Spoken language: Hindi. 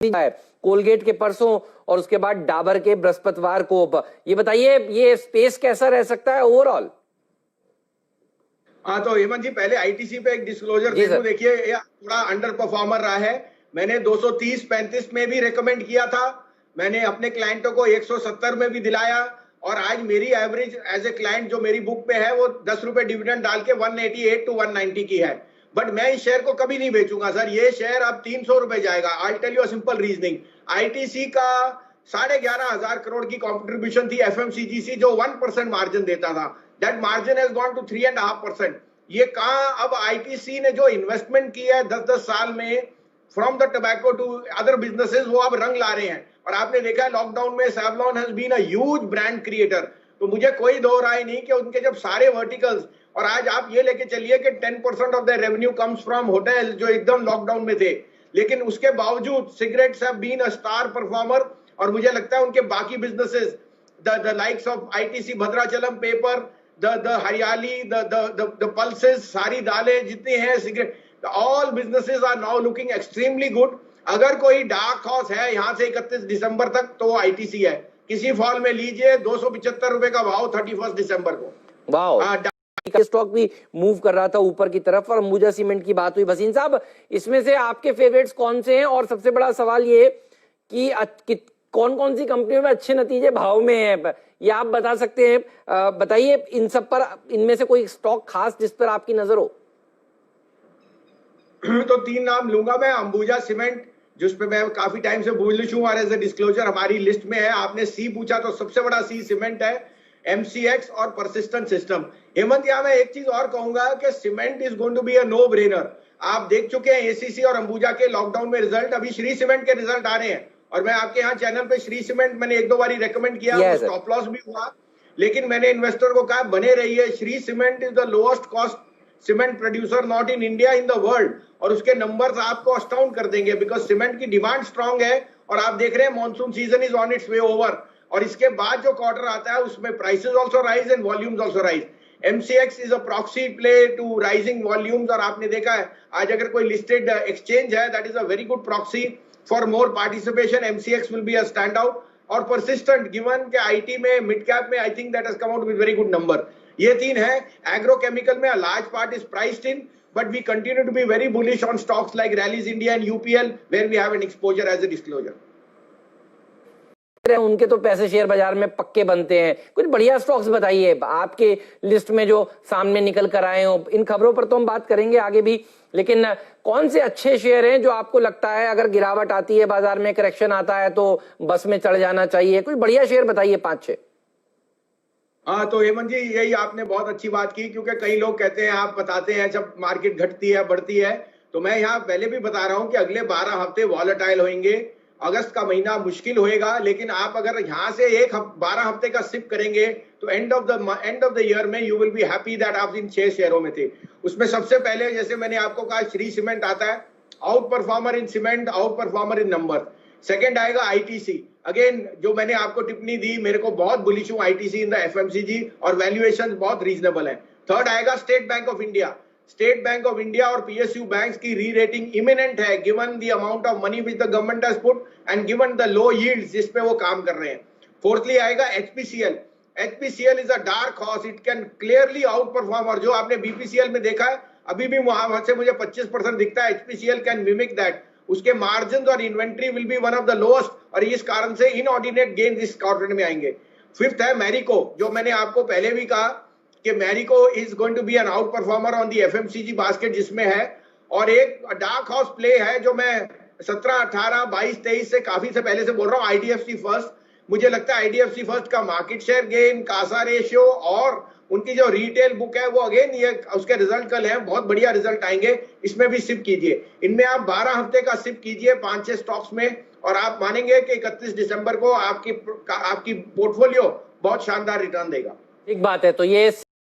कोलगेट के परसों और उसके बाद डाबर के बृहस्पतिवार को। ये बताइए ये स्पेस कैसा रह सकता है ओवरऑल? हाँ तो हेमंत जी, पहले आईटीसी पे एक डिस्क्लोजर दे दूं। देखिए थोड़ा अंडर परफॉर्मर रहा है। मैंने 230-35 में भी रेकमेंड किया था। मैंने अपने क्लाइंटों को 170 में भी दिलाया और आज मेरी एवरेज एज ए क्लाइंट जो मेरी बुक पे है वो 10 रुपए डिविडेंड डाल के 188 to 190 की है। बट मैं इस शेयर को कभी नहीं बेचूंगा सर। ये शेयर अब 300 रुपए जाएगा। I tell you simple reasoning. ITC का 11,500 करोड़ की कॉन्ट्रीब्यूशन थी एफएमसीजीसी जो 1% मार्जिन देता था। That margin has gone to 3.5%। ये कहां अब आईटीसी ने जो इन्वेस्टमेंट की है 10-10 साल में from the tobacco to other businesses वो अब रंग ला रहे हैं। और आपने देखा है लॉकडाउन में Savlon has been a huge brand creator. तो मुझे कोई दो राय नहीं कि उनके जब सारे वर्टिकल्स और आज आप ये लेके चलिए कि 10% off the revenue comes from hotel जो एकदम लॉकडाउन में थे, लेकिन उसके बावजूद cigarettes have been a star performer. और मुझे लगता है उनके बाकी businesses the likes of ITC Bhadrachalam paper, the Hariyali, the pulses, सारी दालें जितनी हैं, cigarette, all businesses are now looking extremely good. अगर कोई डार्क हॉर्स है यहां से 31 दिसंबर तक तो वो आईटीसी है। किसी फॉल में लीजिए 275 रुपए का भाव 31 दिसंबर को। वाह, स्टॉक भी मूव कर रहा था ऊपर की तरफ। और अंबुजा सीमेंट की बात हुई। भसीन साहब, इसमें से आपके फेवरेट्स कौन से हैं? और सबसे बड़ा सवाल ये कि कौन कौन सी कंपनियों में अच्छे नतीजे भाव में हैं, ये आप बता सकते हैं? बताइए इन सब पर, इनमें से कोई स्टॉक खास जिस पर आपकी नजर हो। तो 3 नाम लूंगा मैं। अंबुजा सीमेंट जिस पे मैं काफी टाइम से बुलिश हूं और एज ए डिस्क्लोजर हमारी लिस्ट में है। आपने सी पूछा तो सबसे बड़ा सी सीमेंट है। एमसीएक्स और परसिस्टेंट सिस्टम। हेमंत, यहां मैं एक चीज और कहूंगा कि cement is going to be a no brainer. आप देख चुके हैं एसीसी और अंबुजा के लॉकडाउन में रिजल्ट। अभी श्री सीमेंट के रिजल्ट आ रहे हैं और मैं आपके यहाँ चैनल पे श्री सीमेंट मैंने 1-2 बार रेकमेंड किया, स्टॉप लॉस भी हुआ, लेकिन मैंने इन्वेस्टर को कहा बने रहिए। Shri cement is the lowest cost cement producer not in India, in the world. और उसके नंबर्स आपको अस्टाउंड कर देंगे बिकॉज सीमेंट की डिमांड स्ट्रांग है। और आप देख रहे हैं monsoon season is on it's way over और इसके बाद जो क्वार्टर आता है उसमें prices also rise and volumes also rise. MCX is a proxy play to rising volumes. और आपने देखा है आज अगर कोई लिस्टेड एक्सचेंज है that is a very good proxy for more participation. MCX will be a stand out. और परसिस्टेंट गिवन के आईटी में मिड कैप में I think that has come out with very good number. ये 3 है। एग्रोकेमिकल में a large part is priced in but we continue to be very bullish on stocks like Rallis India and UPL where we have an exposure as a disclosure. उनके तो पैसे शेयर बाजार में पक्के बनते हैं। कुछ बढ़िया स्टॉक्स बताइए आपके लिस्ट में जो सामने निकल कर आए हो। इन खबरों पर तो हम बात करेंगे आगे भी, लेकिन कौन से अच्छे शेयर हैं जो आपको लगता है अगर गिरावट आती है बाजार में, करेक्शन आता है तो बस में चढ़ जाना चाहिए? कुछ बढ़िया शेयर बताइए 5-6। हाँ तो हेमंत जी, यही आपने बहुत अच्छी बात की क्योंकि कई लोग कहते हैं, आप बताते हैं जब मार्केट घटती है बढ़ती है, तो मैं यहाँ पहले भी बता रहा हूँ कि अगले 12 हफ्ते वॉलेटाइल होंगे। अगस्त का महीना मुश्किल होएगा, लेकिन आप अगर यहाँ से 12 हफ्ते का सिप करेंगे तो एंड ऑफ द ईयर में you will be happy that आप इन 6 शेयरों में थे। उसमें सबसे पहले जैसे मैंने आपको कहा श्री सीमेंट आता है, आउट परफॉर्मर इन सीमेंट, आउट परफॉर्मर इन नंबर। सेकेंड आएगा आईटीसी। अगेन जो मैंने आपको टिप्पणी दी, मेरे को बहुत बुलिश हूं आईटीसी इन द एफएमसीजी और वैल्यूएशन बहुत रीजनेबल है। थर्ड आएगा state bank of India. State bank of India और पीएसयू बैंक्स की री रेटिंग इमिनेंट है given the amount of money which the government has put and given the low yields जिस पे वो काम कर रहे हैं। फोर्थली आएगा HPCL. HPCL is a dark horse, it can clearly out perform. और जो आपने बीपीसीएल में देखा है अभी भी वहां से मुझे 25% दिखता है। HPCL can mimic that. उसके मार्जिन और inventory will be one of the lowest और इस कारण से इनऑर्डिनेट गेन इस क्वार्टर में आएंगे। फिफ्थ है मैरिको, जो मैंने आपको पहले भी कहा कि Marico is going to be an outperformer on the FMCG basket जिसमें है। और एक डार्क हाउस प्ले है जो मैं 17, 18, 22, 23 से काफी से पहले से बोल रहा हूँ, आईडीएफसी फर्स्ट। मुझे लगता है आईडीएफसी फर्स्ट का market share gain, Kasa ratio और उनकी जो रिटेल बुक है वो अगेन ये उसके रिजल्ट कल है, बहुत बढ़िया रिजल्ट आएंगे। इसमें भी सिप कीजिए। इनमें आप 12 हफ्ते का सिप कीजिए 5-6 स्टॉक्स में और आप मानेंगे कि 31 दिसंबर को आपकी पोर्टफोलियो बहुत शानदार रिटर्न देगा। एक बात है तो ये